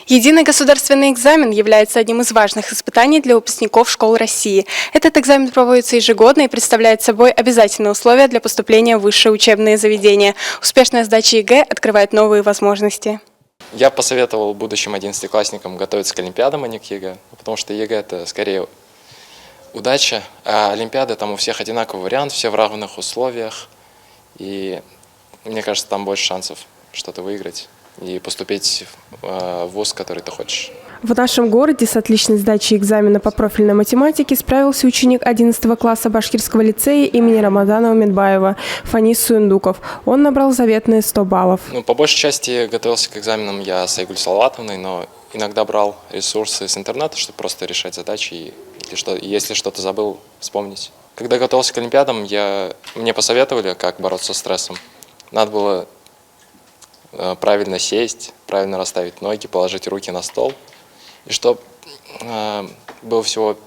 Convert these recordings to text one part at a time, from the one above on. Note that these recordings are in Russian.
Единый государственный экзамен является одним из важных испытаний для выпускников школ России. Этот экзамен проводится ежегодно и представляет собой обязательные условия для поступления в высшие учебные заведения. Успешная сдача ЕГЭ открывает новые возможности. Я посоветовал будущим 11-классникам готовиться к олимпиадам, а не к ЕГЭ, потому что ЕГЭ – это скорее удача, а олимпиады там у всех одинаковый вариант, все в равных условиях, и мне кажется, там больше шансов что-то выиграть и поступить в вуз, который ты хочешь. В нашем городе с отличной сдачей экзамена по профильной математике справился ученик 11 класса Башкирского лицея имени Рамазана Умедбаева Фанис Суендуков. Он набрал заветные 100 баллов. По большей части готовился к экзаменам я с Айгуль Салаватовной, но иногда брал ресурсы с интернета, чтобы просто решать задачи и если что-то забыл, вспомнить. Когда готовился к олимпиадам, мне посоветовали, как бороться со стрессом. Надо было правильно сесть, правильно расставить ноги, положить руки на стол. И чтобы было всего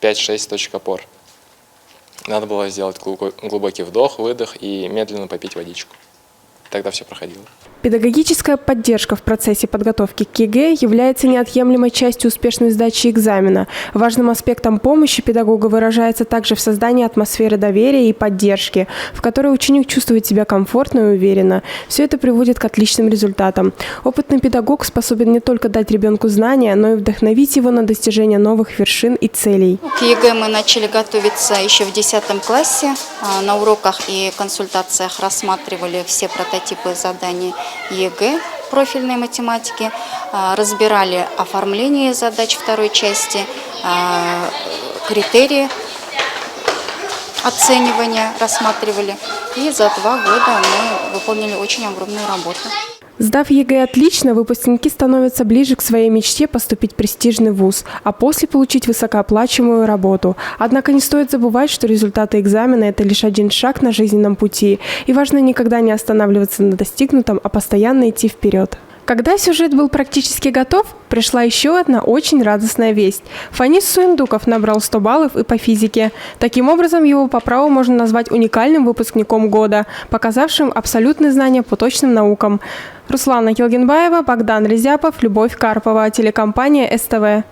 5-6 точек опор. Надо было сделать глубокий вдох, выдох и медленно попить водичку. Тогда все проходило. Педагогическая поддержка в процессе подготовки к ЕГЭ является неотъемлемой частью успешной сдачи экзамена. Важным аспектом помощи педагога выражается также в создании атмосферы доверия и поддержки, в которой ученик чувствует себя комфортно и уверенно. Все это приводит к отличным результатам. Опытный педагог способен не только дать ребенку знания, но и вдохновить его на достижение новых вершин и целей. К ЕГЭ мы начали готовиться еще в 10 классе. На уроках и консультациях рассматривали все прототипы заданий ЕГЭ профильной математики, разбирали оформление задач второй части, критерии оценивания рассматривали. И за 2 года мы выполнили очень огромную работу. Сдав ЕГЭ отлично, выпускники становятся ближе к своей мечте поступить в престижный вуз, а после получить высокооплачиваемую работу. Однако не стоит забывать, что результаты экзамена – это лишь один шаг на жизненном пути. И важно никогда не останавливаться на достигнутом, а постоянно идти вперед. Когда сюжет был практически готов, пришла еще одна очень радостная весть. Фанис Суендуков набрал 100 баллов и по физике. Таким образом, его по праву можно назвать уникальным выпускником года, показавшим абсолютные знания по точным наукам. Руслана Килгенбаева, Богдан Резяпов, Любовь Карпова, телекомпания СТВ.